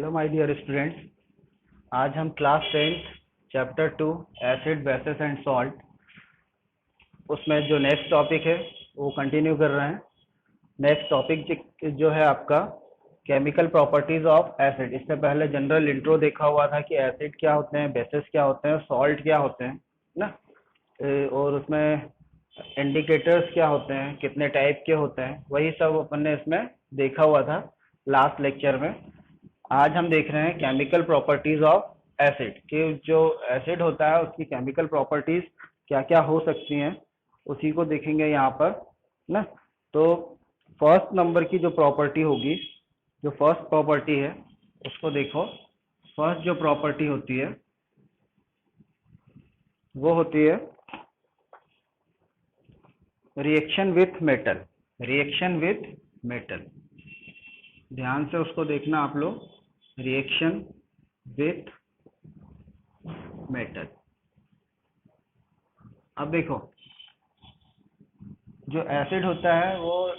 Hello my dear students. आज हम class 10th chapter 2 acid bases and salt उसमें जो नेक्स्ट टॉपिक है वो कंटिन्यू कर रहे हैं। नेक्स्ट टॉपिक जो है आपका केमिकल प्रॉपर्टीज ऑफ एसिड। इससे पहले जनरल इंट्रो देखा हुआ था कि एसिड क्या होते हैं, बेसिस क्या होते हैं, सॉल्ट क्या होते हैं ना। और उसमें इंडिकेटर्स क्या होते हैं, कितने टाइप के होते हैं, वही सब अपन ने इसमें देखा हुआ था लास्ट लेक्चर में। आज हम देख रहे हैं केमिकल प्रॉपर्टीज ऑफ एसिड कि जो एसिड होता है उसकी केमिकल प्रॉपर्टीज क्या क्या हो सकती हैं, उसी को देखेंगे यहाँ पर ना। तो फर्स्ट नंबर की जो प्रॉपर्टी होगी, जो फर्स्ट प्रॉपर्टी है उसको देखो। फर्स्ट जो प्रॉपर्टी होती है वो होती है reaction with metal. Reaction with metal, ध्यान से उसको देखना आप लोग। Reaction with metal. अब देखो, जो एसिड होता है वो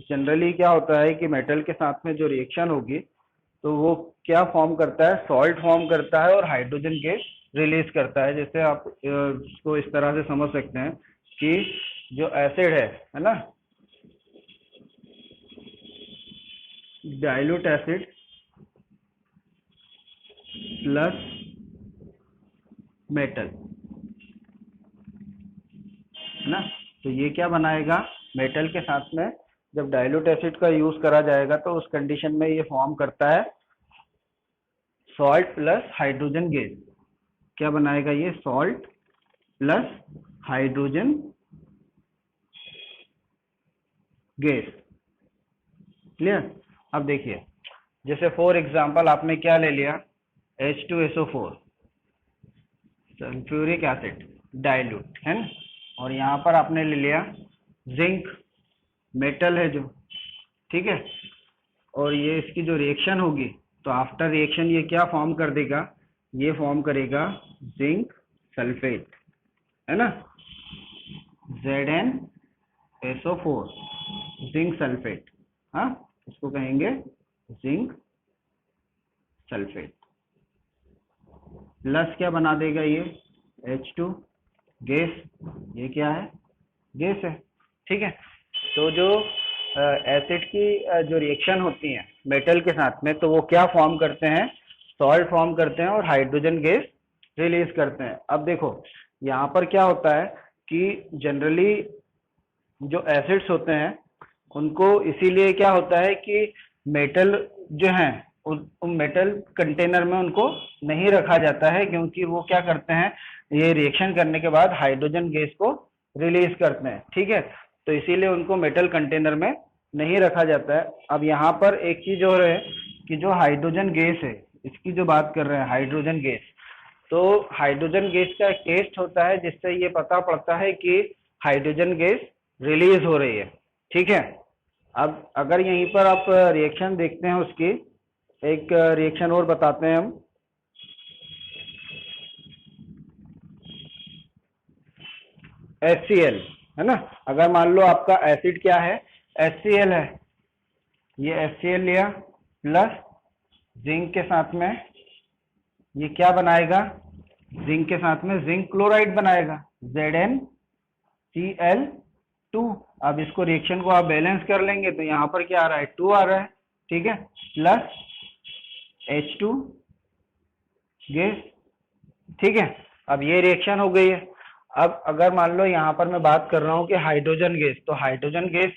जनरली क्या होता है कि मेटल के साथ में जो रिएक्शन होगी तो वो क्या फॉर्म करता है, सॉल्ट फॉर्म करता है और हाइड्रोजन गैस रिलीज करता है। जैसे आप इसको इस तरह से समझ सकते हैं कि जो एसिड है ना, डाइल्यूट एसिड प्लस मेटल है ना, तो ये क्या बनाएगा, मेटल के साथ में जब डाइल्यूट एसिड का यूज करा जाएगा तो उस कंडीशन में ये फॉर्म करता है सॉल्ट प्लस हाइड्रोजन गैस। क्या बनाएगा ये, salt plus hydrogen gas. Clear. अब देखिए, जैसे फॉर एग्जांपल आपने क्या ले लिया, H2SO4 सल्फ्यूरिक एसिड डाइल्यूट है ना, और यहाँ पर आपने ले लिया जिंक, मेटल है जो, ठीक है। और ये इसकी जो रिएक्शन होगी तो आफ्टर रिएक्शन ये क्या फॉर्म कर देगा, ये फॉर्म करेगा जिंक सल्फेट है ना, ZnSO4 जिंक सल्फेट। हाँ, इसको कहेंगे जिंक सल्फेट। प्लस क्या बना देगा ये, H2 गैस। ये क्या है, गैस है, ठीक है। तो जो एसिड की जो रिएक्शन होती है मेटल के साथ में, तो वो क्या फॉर्म करते हैं, सॉल्ट फॉर्म करते हैं और हाइड्रोजन गैस रिलीज करते हैं। अब देखो यहाँ पर क्या होता है कि जनरली जो एसिड्स होते हैं उनको इसीलिए क्या होता है कि मेटल जो है उन मेटल कंटेनर में उनको नहीं रखा जाता है, क्योंकि वो क्या करते हैं, ये रिएक्शन करने के बाद हाइड्रोजन गैस को रिलीज करते हैं, ठीक है। तो इसीलिए उनको मेटल कंटेनर में नहीं रखा जाता है। अब यहाँ पर एक चीज और है कि जो हाइड्रोजन गैस है, इसकी जो बात कर रहे हैं हाइड्रोजन गैस, तो हाइड्रोजन गैस का एक टेस्ट होता है जिससे ये पता पड़ता है कि हाइड्रोजन गैस रिलीज हो रही है, ठीक है। अब अगर यहीं पर आप रिएक्शन देखते हैं उसकी, एक रिएक्शन और बताते हैं हम। HCl है ना, अगर मान लो आपका एसिड क्या है, HCl है, ये HCl लिया प्लस जिंक के साथ में ये क्या बनाएगा, जिंक के साथ में जिंक क्लोराइड बनाएगा, ZnCl2। अब इसको रिएक्शन को आप बैलेंस कर लेंगे तो यहाँ पर क्या आ रहा है, 2 आ रहा है, ठीक है, प्लस H2 गैस, ठीक है। अब ये रिएक्शन हो गई है। अब अगर मान लो यहाँ पर मैं बात कर रहा हूँ कि हाइड्रोजन गैस, तो हाइड्रोजन गैस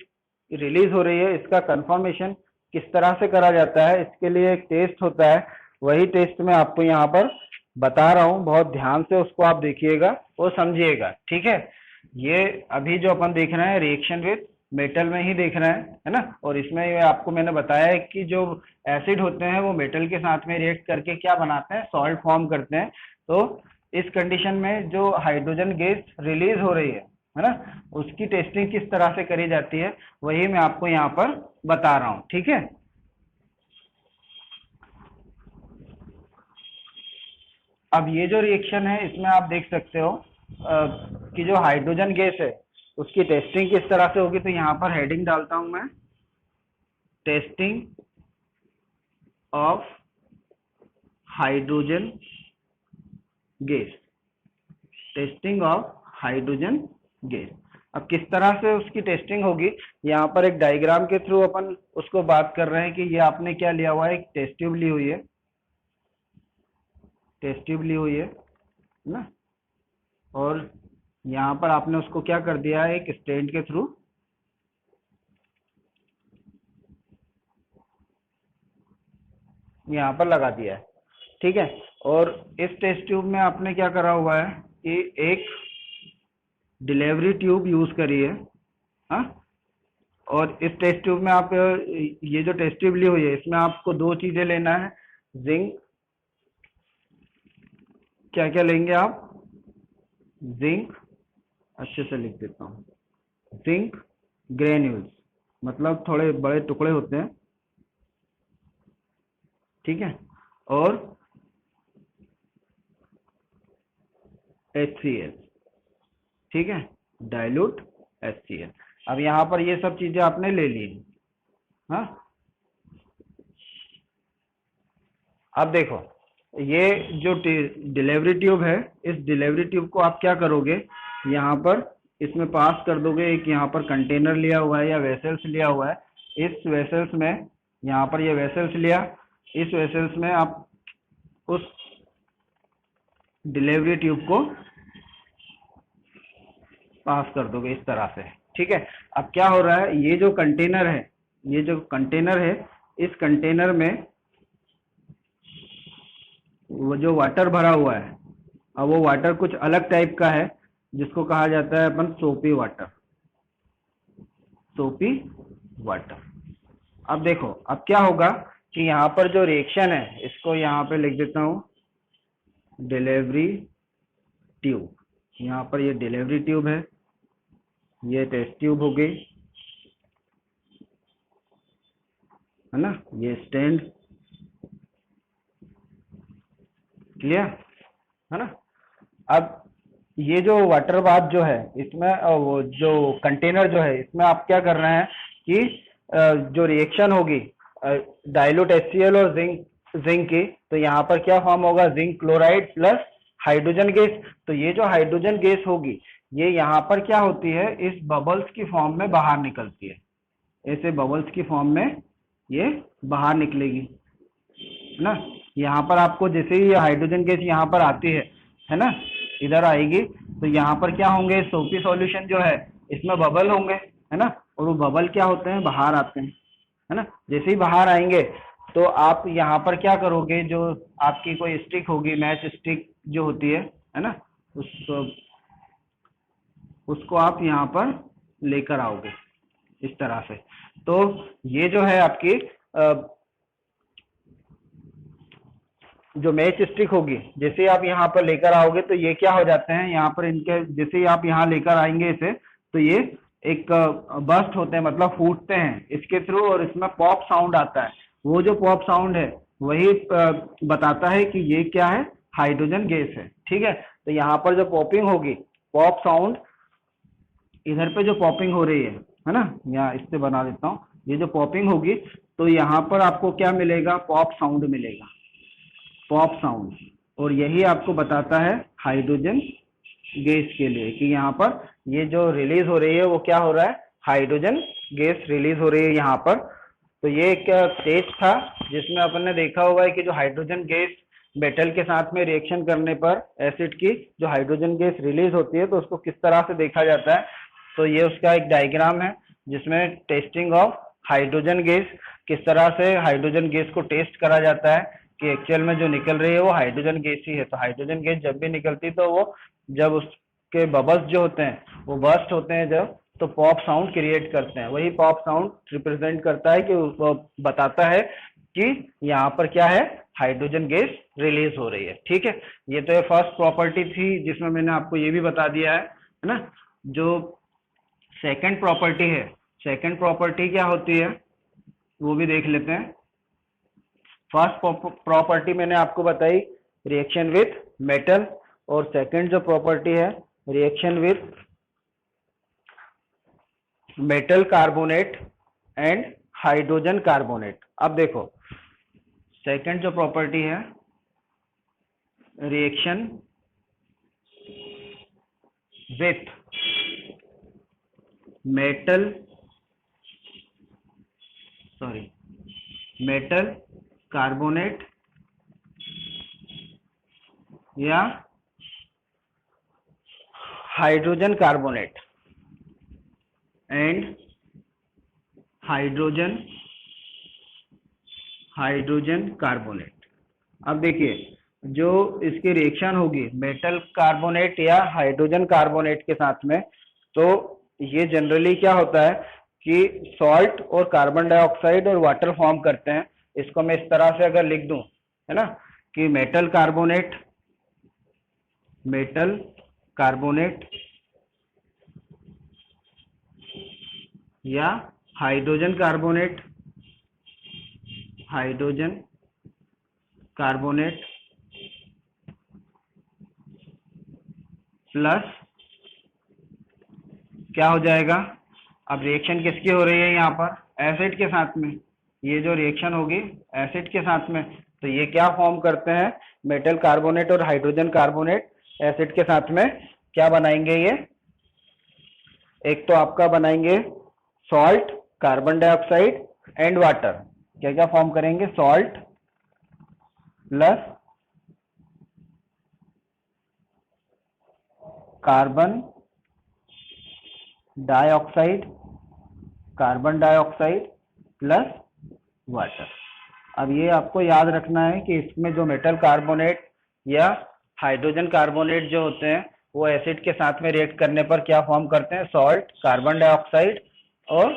रिलीज हो रही है, इसका कंफर्मेशन किस तरह से करा जाता है, इसके लिए एक टेस्ट होता है, वही टेस्ट मैं आपको यहाँ पर बता रहा हूँ, बहुत ध्यान से उसको आप देखिएगा और समझिएगा, ठीक है। ये अभी जो अपन देख रहे हैं रिएक्शन विथ मेटल में ही देख रहे हैं है ना, और इसमें आपको मैंने बताया है कि जो एसिड होते हैं वो मेटल के साथ में रिएक्ट करके क्या बनाते हैं, सॉल्ट फॉर्म करते हैं। तो इस कंडीशन में जो हाइड्रोजन गैस रिलीज हो रही है ना, उसकी टेस्टिंग किस तरह से करी जाती है वही मैं आपको यहाँ पर बता रहा हूँ, ठीक है। अब ये जो रिएक्शन है इसमें आप देख सकते हो कि जो हाइड्रोजन गैस है उसकी टेस्टिंग किस तरह से होगी। तो यहाँ पर हेडिंग डालता हूं मैं, testing of hydrogen gas, testing of hydrogen gas. अब किस तरह से उसकी टेस्टिंग होगी, यहाँ पर एक डायग्राम के थ्रू अपन उसको बात कर रहे हैं कि ये आपने क्या लिया हुआ है, एक टेस्ट ट्यूब ली हुई है, टेस्ट ट्यूब ली हुई है ना, और यहाँ पर आपने उसको क्या कर दिया है, एक स्टैंड के थ्रू यहाँ पर लगा दिया है, ठीक है। और इस टेस्ट ट्यूब में आपने क्या करा हुआ है कि एक डिलीवरी ट्यूब यूज करी है, हाँ। और इस टेस्ट ट्यूब में आप ये जो टेस्ट ट्यूब ली हुई है इसमें आपको दो चीजें लेना है, जिंक, क्या क्या लेंगे आप, जिंक, अच्छे से लिख देता हूँ, जिंक ग्रेन्यूल्स, मतलब थोड़े बड़े टुकड़े होते हैं, ठीक है, और HCl, ठीक है, डाइल्यूट HCl। अब यहाँ पर ये सब चीजें आपने ले ली, हाँ। अब देखो ये जो डिलीवरी ट्यूब है, इस डिलीवरी ट्यूब को आप क्या करोगे, यहाँ पर इसमें पास कर दोगे, एक यहाँ पर कंटेनर लिया हुआ है या वेसल्स लिया हुआ है, इस वेसल्स में, यहाँ पर ये वेसल्स लिया, इस वेसल्स में आप उस डिलीवरी ट्यूब को पास कर दोगे इस तरह से, ठीक है। अब क्या हो रहा है, ये जो कंटेनर है, ये जो कंटेनर है, इस कंटेनर में वो जो वाटर भरा हुआ है, अब वो वाटर कुछ अलग टाइप का है, जिसको कहा जाता है अपन सोपी वाटर, सोपी वाटर। अब देखो अब क्या होगा कि यहाँ पर जो रिएक्शन है, इसको यहाँ पे लिख देता हूँ डिलीवरी ट्यूब, यहाँ पर ये डिलीवरी ट्यूब है, ये टेस्ट ट्यूब हो गई, है ना, ये स्टैंड, क्लियर है ना। अब ये जो वाटर बाथ जो है इसमें वो जो कंटेनर जो है इसमें आप क्या कर रहे हैं कि जो रिएक्शन होगी डाइल्यूट HCl और जिंक की, तो यहाँ पर क्या फॉर्म होगा, zinc chloride plus hydrogen gas. तो ये जो हाइड्रोजन गैस होगी ये यहाँ पर क्या होती है, इस बबल्स की फॉर्म में बाहर निकलती है, ऐसे बबल्स की फॉर्म में ये बाहर निकलेगी, है ना। यहाँ पर आपको जैसे ही हाइड्रोजन गैस यहाँ पर आती है ना, इधर आएगी, तो यहाँ पर क्या होंगे, सोपी सॉल्यूशन जो है इसमें बबल होंगे, है ना, और वो बबल क्या होते हैं, बाहर आते हैं, है ना। जैसे ही बाहर आएंगे तो आप यहाँ पर क्या करोगे, जो आपकी कोई स्टिक होगी, मैच स्टिक जो होती है ना, उसको आप यहाँ पर लेकर आओगे इस तरह से। तो ये जो है आपकी जो मैच स्टिक होगी, जैसे ही आप यहाँ पर लेकर आओगे तो ये क्या हो जाते हैं, यहाँ पर इनके जैसे ही आप यहाँ लेकर आएंगे इसे, तो ये एक बस्ट होते हैं, मतलब फूटते हैं इसके थ्रू, और इसमें पॉप साउंड आता है। वो जो पॉप साउंड है वही बताता है कि ये क्या है, हाइड्रोजन गैस है, ठीक है। तो यहाँ पर जो पॉपिंग होगी, पॉप साउंड, इधर पे जो पॉपिंग हो रही है ना, यहाँ इससे बना देता हूँ, ये जो पॉपिंग होगी तो यहाँ पर आपको क्या मिलेगा, पॉप साउंड मिलेगा, पॉप साउंड। और यही आपको बताता है हाइड्रोजन गैस के लिए कि यहाँ पर ये जो रिलीज हो रही है वो क्या हो रहा है, हाइड्रोजन गैस रिलीज हो रही है यहाँ पर। तो ये एक टेस्ट था जिसमें अपन ने देखा हुआ है कि जो हाइड्रोजन गैस मेटल के साथ में रिएक्शन करने पर एसिड की जो हाइड्रोजन गैस रिलीज होती है तो उसको किस तरह से देखा जाता है। तो ये उसका एक डायग्राम है जिसमें टेस्टिंग ऑफ हाइड्रोजन गैस, किस तरह से हाइड्रोजन गैस को टेस्ट करा जाता है कि एक्चुअल में जो निकल रही है वो हाइड्रोजन गैस ही है। तो हाइड्रोजन गैस जब भी निकलती तो वो जब उसके बबल्स जो होते हैं वो बर्स्ट होते हैं जब, तो पॉप साउंड क्रिएट करते हैं। वही पॉप साउंड रिप्रेजेंट करता है कि वो बताता है कि यहाँ पर क्या है, हाइड्रोजन गैस रिलीज हो रही है, ठीक है। ये तो फर्स्ट प्रॉपर्टी थी जिसमें मैंने आपको ये भी बता दिया है ना। जो सेकंड प्रॉपर्टी है, सेकंड प्रॉपर्टी क्या होती है वो भी देख लेते हैं। फर्स्ट प्रॉपर्टी मैंने आपको बताई रिएक्शन विथ मेटल, और सेकंड जो प्रॉपर्टी है reaction with metal carbonate and hydrogen carbonate. अब देखो सेकंड जो प्रॉपर्टी है रिएक्शन विथ मेटल कार्बोनेट या hydrogen carbonate and hydrogen carbonate. अब देखिए जो इसकी रिएक्शन होगी मेटल कार्बोनेट या हाइड्रोजन कार्बोनेट के साथ में, तो ये जनरली क्या होता है कि सॉल्ट और कार्बन डाइऑक्साइड और वाटर फॉर्म करते हैं। इसको मैं इस तरह से अगर लिख दूं, है ना, कि मेटल कार्बोनेट या हाइड्रोजन कार्बोनेट प्लस क्या हो जाएगा, अब रिएक्शन किसकी हो रही है यहाँ पर, एसिड के साथ में। ये जो रिएक्शन होगी एसिड के साथ में, तो ये क्या फॉर्म करते हैं, मेटल कार्बोनेट और हाइड्रोजन कार्बोनेट एसिड के साथ में क्या बनाएंगे, ये एक तो आपका बनाएंगे salt, carbon dioxide and water. क्या क्या फॉर्म करेंगे, salt plus carbon dioxide plus water. अब ये आपको याद रखना है कि इसमें जो मेटल कार्बोनेट या हाइड्रोजन कार्बोनेट जो होते हैं वो एसिड के साथ में रिएक्ट करने पर क्या फॉर्म करते हैं, सॉल्ट, कार्बन डाइऑक्साइड और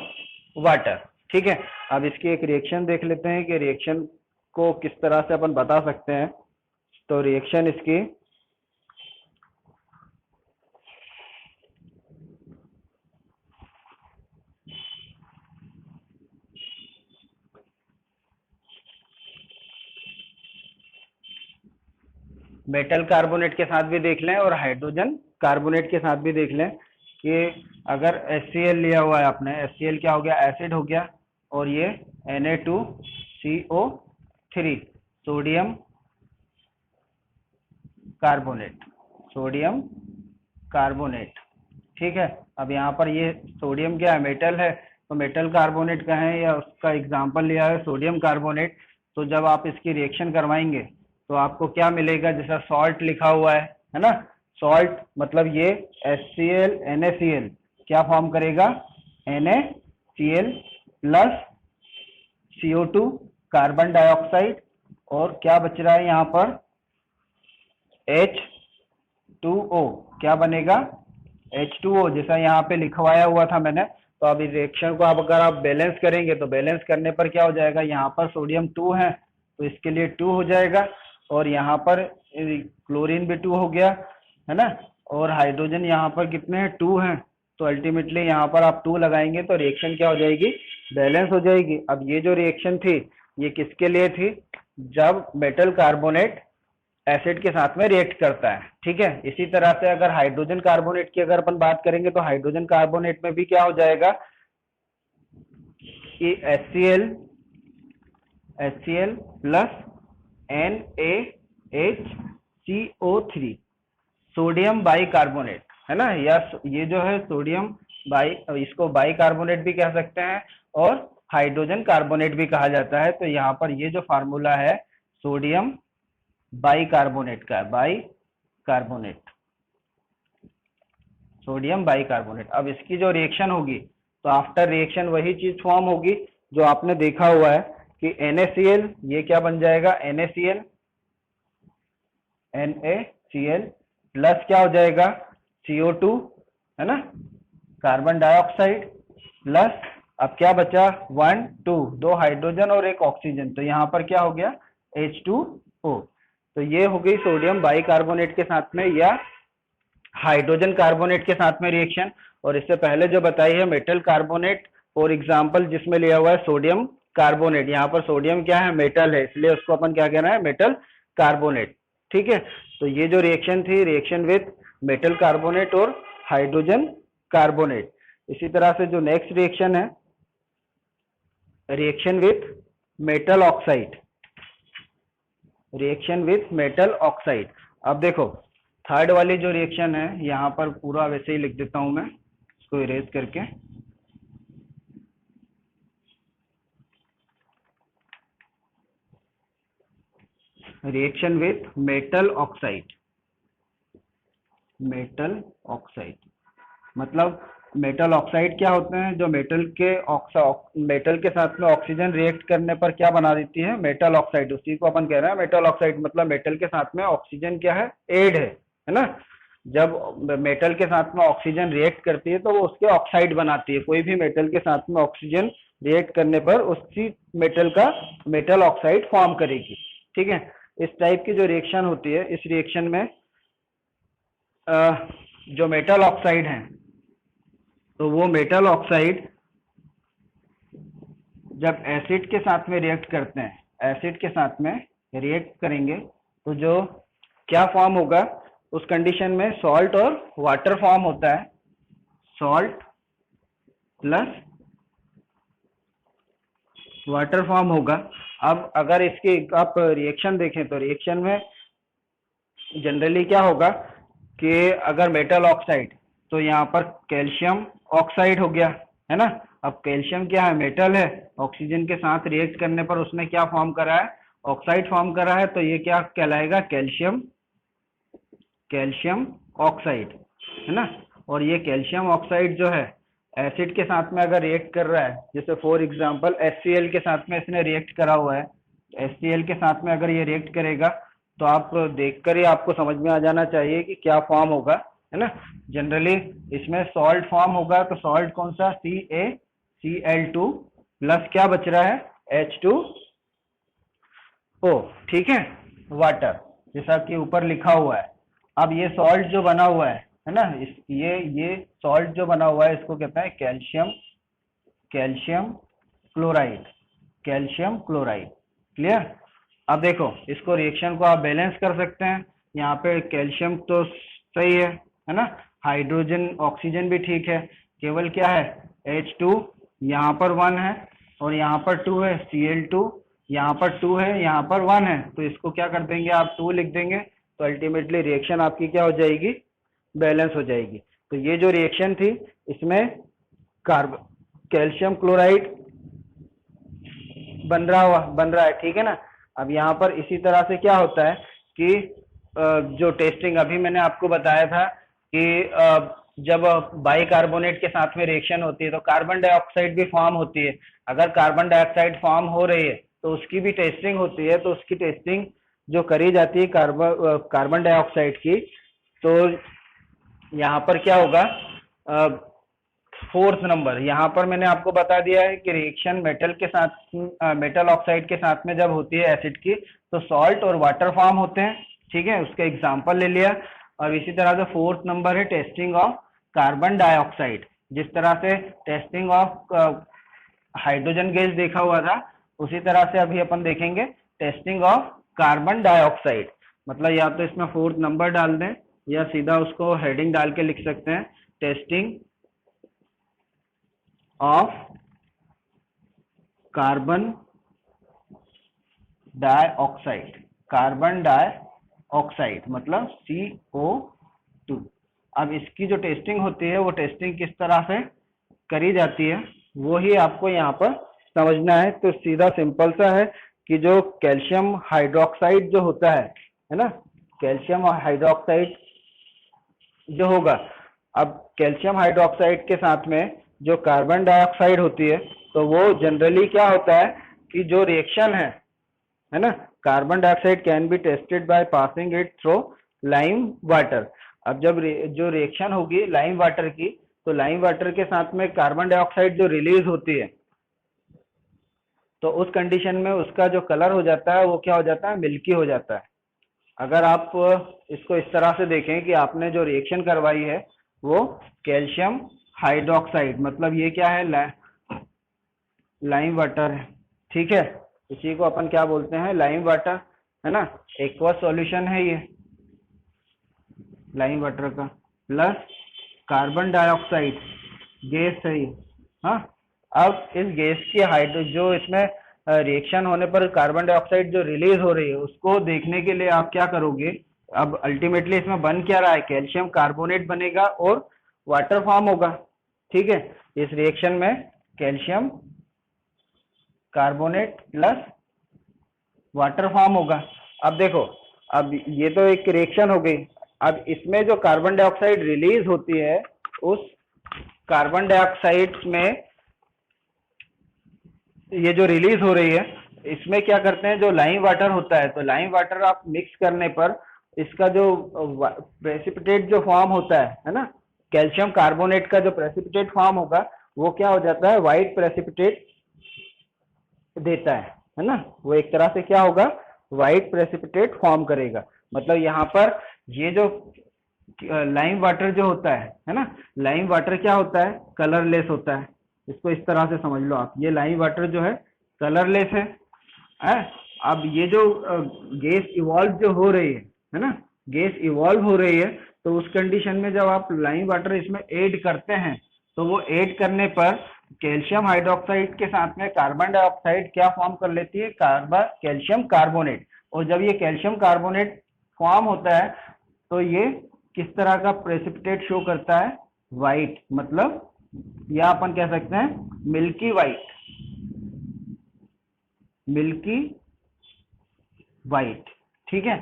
वाटर। ठीक है, अब इसकी एक रिएक्शन देख लेते हैं कि रिएक्शन को किस तरह से अपन बता सकते हैं। तो रिएक्शन इसकी मेटल कार्बोनेट के साथ भी देख लें और हाइड्रोजन कार्बोनेट के साथ भी देख लें कि अगर HCl लिया हुआ है आपने, HCl क्या हो गया, एसिड हो गया, और ये Na2CO3 सोडियम कार्बोनेट। ठीक है, अब यहाँ पर ये सोडियम क्या है, मेटल है, तो मेटल कार्बोनेट का है या उसका एग्जाम्पल लिया है सोडियम कार्बोनेट। तो जब आप इसकी रिएक्शन करवाएंगे तो आपको क्या मिलेगा, जैसा सॉल्ट लिखा हुआ है ना, सॉल्ट मतलब ये HCl NaCl क्या फॉर्म करेगा, NaCl plus CO2 carbon dioxide, और क्या बच रहा है यहाँ पर, H2O क्या बनेगा, H2O जैसा यहाँ पे लिखवाया हुआ था मैंने। तो अब इस रिएक्शन को आप अगर आप बैलेंस करेंगे तो बैलेंस करने पर क्या हो जाएगा, यहाँ पर सोडियम 2 है तो इसके लिए 2 हो जाएगा, और यहाँ पर क्लोरीन भी 2 हो गया, है ना, और हाइड्रोजन यहाँ पर कितने हैं, 2 हैं। तो अल्टीमेटली यहाँ पर आप 2 लगाएंगे तो रिएक्शन क्या हो जाएगी, बैलेंस हो जाएगी। अब ये जो रिएक्शन थी ये किसके लिए थी, जब मेटल कार्बोनेट एसिड के साथ में रिएक्ट करता है। ठीक है, इसी तरह से अगर हाइड्रोजन कार्बोनेट की अगर अपन बात करेंगे तो हाइड्रोजन कार्बोनेट में भी क्या हो जाएगा कि HCl plus NaHCO3 sodium bicarbonate, है ना, या ये जो है सोडियम इसको बाइकार्बोनेट भी कह सकते हैं और हाइड्रोजन कार्बोनेट भी कहा जाता है। तो यहाँ पर ये जो फार्मूला है सोडियम बाइकार्बोनेट का, सोडियम बाइकार्बोनेट। अब इसकी जो रिएक्शन होगी तो आफ्टर रिएक्शन वही चीज फॉर्म होगी जो आपने देखा हुआ है कि NaCl ये क्या बन जाएगा, NaCl प्लस क्या हो जाएगा CO2, है ना, कार्बन डाइऑक्साइड प्लस, अब क्या बचा 1 2 दो हाइड्रोजन और एक ऑक्सीजन, तो यहाँ पर क्या हो गया H2O। तो ये हो गई सोडियम बाइकार्बोनेट के साथ में या हाइड्रोजन कार्बोनेट के साथ में रिएक्शन। और इससे पहले जो बताई है मेटल कार्बोनेट फॉर एग्जांपल जिसमें लिया हुआ है सोडियम कार्बोनेट, यहाँ पर सोडियम क्या है, मेटल है, इसलिए उसको अपन क्या कहना है, मेटल कार्बोनेट। ठीक है, तो ये जो रिएक्शन थी रिएक्शन विथ मेटल कार्बोनेट और हाइड्रोजन कार्बोनेट। इसी तरह से जो नेक्स्ट रिएक्शन है रिएक्शन विथ मेटल ऑक्साइड, अब देखो थर्ड वाली जो रिएक्शन है, यहाँ पर पूरा वैसे ही लिख देता हूं मैं, इसको इरेज करके। Reaction with metal oxide. Metal oxide मतलब मेटल ऑक्साइड क्या होते हैं, जो मेटल के साथ में ऑक्सीजन रिएक्ट करने पर क्या बना देती है, मेटल ऑक्साइड। उसी को अपन कह रहे हैं मेटल ऑक्साइड, मतलब मेटल के साथ में ऑक्सीजन क्या है, एड है ना। जब मेटल के साथ में ऑक्सीजन रिएक्ट करती है तो वो उसके ऑक्साइड बनाती है। कोई भी मेटल के साथ में ऑक्सीजन रिएक्ट करने पर उसी मेटल का मेटल ऑक्साइड फॉर्म करेगी। ठीक है, इस टाइप की जो रिएक्शन होती है, इस रिएक्शन में जो मेटल ऑक्साइड है, तो वो मेटल ऑक्साइड जब एसिड के साथ में रिएक्ट करते हैं, एसिड के साथ में रिएक्ट करेंगे तो जो क्या फॉर्म होगा, उस कंडीशन में सॉल्ट और वाटर फॉर्म होता है। सॉल्ट प्लस वाटर फॉर्म होगा। अब अगर इसकी आप रिएक्शन देखें तो रिएक्शन में जनरली क्या होगा कि अगर मेटल ऑक्साइड, तो यहाँ पर कैल्शियम ऑक्साइड हो गया, है ना। अब कैल्शियम क्या है, मेटल है, ऑक्सीजन के साथ रिएक्ट करने पर उसने क्या फॉर्म करा है, ऑक्साइड फॉर्म करा है, तो ये क्या कहलाएगा, कैल्शियम, कैल्शियम ऑक्साइड, है ना। और ये कैल्शियम ऑक्साइड जो है एसिड के साथ में अगर रिएक्ट कर रहा है, जैसे फॉर एग्जांपल HCl के साथ में इसने रिएक्ट करा हुआ है, HCl के साथ में अगर ये रिएक्ट करेगा तो आप देखकर ही आपको समझ में आ जाना चाहिए कि क्या फॉर्म होगा, है ना। जनरली इसमें सॉल्ट फॉर्म होगा, तो सॉल्ट कौन सा, CaCl2 प्लस क्या बच रहा है, H2O, ठीक है, वाटर, जैसा कि ऊपर लिखा हुआ है। अब ये सॉल्ट जो बना हुआ है ना, ये सॉल्ट जो बना हुआ है इसको कहते हैं calcium, calcium chloride, calcium chloride. Clear. अब देखो इसको रिएक्शन को आप बैलेंस कर सकते हैं। यहाँ पे कैल्शियम तो सही है ना, हाइड्रोजन ऑक्सीजन भी ठीक है, केवल क्या है H2, यहाँ पर 1 है और यहाँ पर 2 है, Cl2, यहाँ पर 2 है, यहाँ पर 1 है, तो इसको क्या कर देंगे आप, 2 लिख देंगे, तो अल्टीमेटली रिएक्शन आपकी क्या हो जाएगी, बैलेंस हो जाएगी। तो ये जो रिएक्शन थी इसमें कार्बन कैल्शियम क्लोराइड बन रहा है, ठीक है ना। अब यहाँ पर इसी तरह से क्या होता है कि जो टेस्टिंग अभी मैंने आपको बताया था कि जब बाइकार्बोनेट के साथ में रिएक्शन होती है तो कार्बन डाइऑक्साइड भी फॉर्म होती है। अगर कार्बन डाइऑक्साइड फॉर्म हो रही है तो उसकी भी टेस्टिंग होती है, तो उसकी टेस्टिंग जो करी जाती है कार्बन डाइऑक्साइड की, तो यहाँ पर क्या होगा, फोर्थ नंबर यहाँ पर मैंने आपको बता दिया है कि रिएक्शन मेटल के साथ मेटल ऑक्साइड के साथ में जब होती है एसिड की, तो सॉल्ट और वाटर फॉर्म होते हैं, ठीक है, उसका एग्जांपल ले लिया। और इसी तरह से फोर्थ नंबर है टेस्टिंग ऑफ कार्बन डाइऑक्साइड। जिस तरह से टेस्टिंग ऑफ हाइड्रोजन गैस देखा हुआ था, उसी तरह से अभी अपन देखेंगे टेस्टिंग ऑफ कार्बन डाइऑक्साइड। मतलब या तो इसमें फोर्थ नंबर डाल दें या सीधा उसको हेडिंग डाल के लिख सकते हैं, testing of carbon dioxide, carbon dioxide मतलब CO2। अब इसकी जो टेस्टिंग होती है वो टेस्टिंग किस तरह से करी जाती है वो ही आपको यहाँ पर समझना है। तो सीधा सिंपल सा है कि जो कैल्शियम हाइड्रोक्साइड जो होता है ना, कैल्शियम हाइड्रोक्साइड जो होगा, अब कैल्शियम हाइड्रोक्साइड के साथ में जो कार्बन डाइऑक्साइड होती है, तो वो जनरली क्या होता है कि जो रिएक्शन है ना, carbon dioxide can be tested by passing it through lime water. अब जब जो रिएक्शन होगी लाइम वाटर की, तो लाइम वाटर के साथ में कार्बन डाइऑक्साइड जो रिलीज होती है, तो उस कंडीशन में उसका जो कलर हो जाता है वो क्या हो जाता है, मिल्की हो जाता है। अगर आप इसको इस तरह से देखें कि आपने जो रिएक्शन करवाई है वो कैल्शियम हाइड्रोक्साइड, मतलब ये क्या है, लाइम वाटर है, ठीक है, इसी को अपन क्या बोलते हैं, लाइम वाटर, है ना। एक्वा सॉल्यूशन है ये लाइम वाटर का, प्लस कार्बन डाइऑक्साइड गैस है ये। हाँ, अब इस गैस की जो इसमें रिएक्शन होने पर कार्बन डाइऑक्साइड जो रिलीज हो रही है उसको देखने के लिए आप क्या करोगे, अब अल्टीमेटली इसमें बन क्या रहा है, कैल्शियम कार्बोनेट बनेगा और वाटर फॉर्म होगा। ठीक है, इस रिएक्शन में calcium carbonate plus water form होगा। अब देखो, अब ये तो एक रिएक्शन हो गई। अब इसमें जो कार्बन डाइऑक्साइड रिलीज होती है, उस कार्बन डाइऑक्साइड में ये जो रिलीज हो रही है, इसमें क्या करते हैं, जो लाइम वाटर होता है, तो लाइम वाटर आप मिक्स करने पर इसका जो प्रेसिपिटेट जो फॉर्म होता है ना, कैल्शियम कार्बोनेट का जो प्रेसिपिटेट फॉर्म होगा वो क्या हो जाता है, वाइट प्रेसिपिटेट देता है ना। वो एक तरह से क्या होगा, वाइट प्रेसिपिटेट फॉर्म करेगा। मतलब यहाँ पर ये जो लाइम वाटर जो होता है ना, लाइम वाटर क्या होता है, कलरलेस होता है। इसको इस तरह से समझ लो आप, ये लाइम वाटर जो है कलरलेस है। अब ये जो गैस इवॉल्व जो हो रही है ना, गैस इवॉल्व हो रही है, तो उस कंडीशन में जब आप लाइम वाटर इसमें ऐड करते हैं, तो वो ऐड करने पर कैल्शियम हाइड्रोक्साइड के साथ में कार्बन डाइऑक्साइड क्या फॉर्म कर लेती है, कैल्शियम कार्बोनेट। और जब ये कैल्शियम कार्बोनेट फॉर्म होता है तो ये किस तरह का प्रेसिपिटेट शो करता है, वाइट। मतलब या अपन कह सकते हैं मिल्की वाइट, मिल्की वाइट। ठीक है,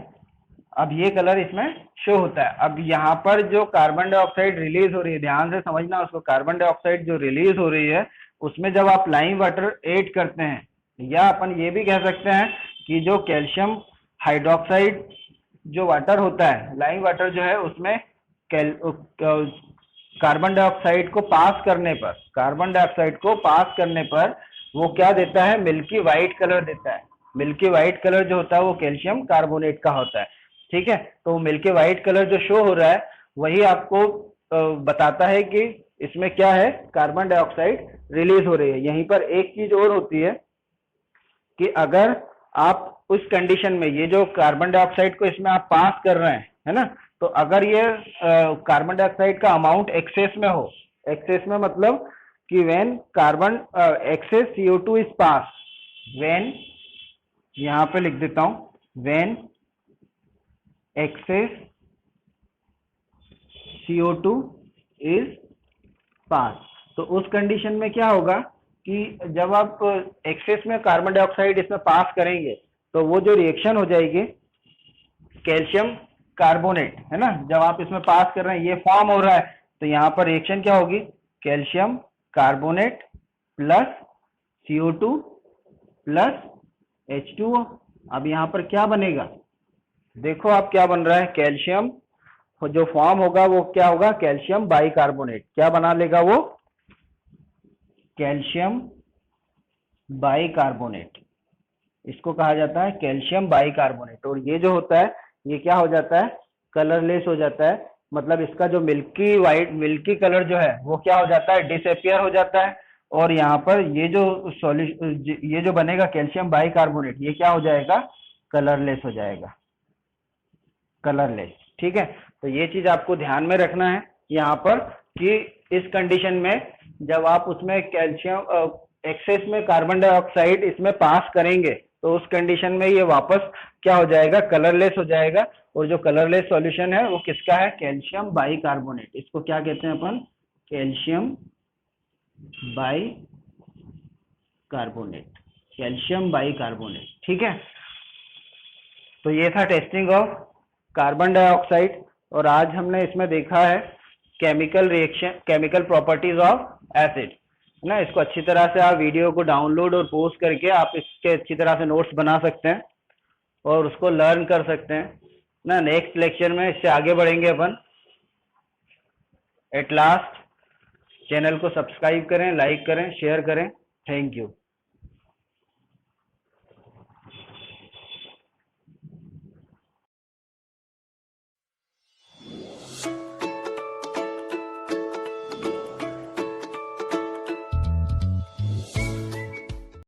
अब ये कलर इसमें शो होता है। अब यहाँ पर जो कार्बन डाइऑक्साइड रिलीज हो रही है, ध्यान से समझना उसको, कार्बन डाइऑक्साइड जो रिलीज हो रही है उसमें जब आप लाइम वाटर ऐड करते हैं, या अपन ये भी कह सकते हैं कि जो कैल्शियम हाइड्रोक्साइड जो वाटर होता है, लाइम वाटर जो है, उसमें कार्बन डाइऑक्साइड को पास करने पर, कार्बन डाइऑक्साइड को पास करने पर वो क्या देता है, मिल्की वाइट कलर देता है। मिल्की वाइट कलर जो होता है वो कैल्शियम कार्बोनेट का होता है। ठीक है, तो मिल्की वाइट कलर जो शो हो रहा है वही आपको बताता है कि इसमें क्या है, कार्बन डाइऑक्साइड रिलीज हो रही है। यहीं पर एक चीज और होती है कि अगर आप उस कंडीशन में, ये जो कार्बन डाइऑक्साइड को इसमें आप पास कर रहे हैं, है ना, तो अगर ये कार्बन डाइऑक्साइड का अमाउंट एक्सेस में हो, एक्सेस में मतलब कि when carbon excess CO2 is pass, when, यहां पे लिख देता हूं, व्हेन एक्सेस CO2 इज पास, तो उस कंडीशन में क्या होगा कि जब आप एक्सेस में कार्बन डाइऑक्साइड इसमें पास करेंगे तो वो जो रिएक्शन हो जाएगी कैल्शियम कार्बोनेट, है ना, जब आप इसमें पास कर रहे हैं ये फॉर्म हो रहा है, तो यहाँ पर रिएक्शन क्या होगी, calcium carbonate plus CO2 plus H2O। अब यहाँ पर क्या बनेगा, देखो आप क्या बन रहा है, कैल्शियम जो फॉर्म होगा वो क्या होगा, कैल्शियम बाइकार्बोनेट। क्या बना लेगा वो, कैल्शियम बाइकार्बोनेट, इसको कहा जाता है कैल्शियम बाइकार्बोनेट। और ये जो होता है ये क्या हो जाता है, कलरलेस हो जाता है। मतलब इसका जो मिल्की वाइट, मिल्की कलर जो है वो क्या हो जाता है, डिसअपियर हो जाता है। और यहाँ पर ये जो ये जो बनेगा कैल्शियम बाइकार्बोनेट, ये क्या हो जाएगा, कलरलेस हो जाएगा, कलरलेस। ठीक है, तो ये चीज आपको ध्यान में रखना है यहाँ पर कि इस कंडीशन में जब आप उसमें कैल्शियम एक्सेस में कार्बन डाइऑक्साइड इसमें पास करेंगे तो उस कंडीशन में ये वापस क्या हो जाएगा, कलरलेस हो जाएगा। और जो कलरलेस सॉल्यूशन है वो किसका है, कैल्शियम बाइकार्बोनेट। इसको क्या कहते हैं अपन, कैल्शियम बाइकार्बोनेट, कैल्शियम बाइकार्बोनेट। ठीक है, तो ये था टेस्टिंग ऑफ कार्बन डाइऑक्साइड। और आज हमने इसमें देखा है chemical reaction, chemical properties of acid, है ना। इसको अच्छी तरह से आप वीडियो को डाउनलोड और पोस्ट करके आप इसके अच्छी तरह से नोट्स बना सकते हैं और उसको लर्न कर सकते हैं ना। नेक्स्ट लेक्चर में इससे आगे बढ़ेंगे अपन। एट लास्ट चैनल को सब्सक्राइब करें, लाइक करें, शेयर करें। Thank you.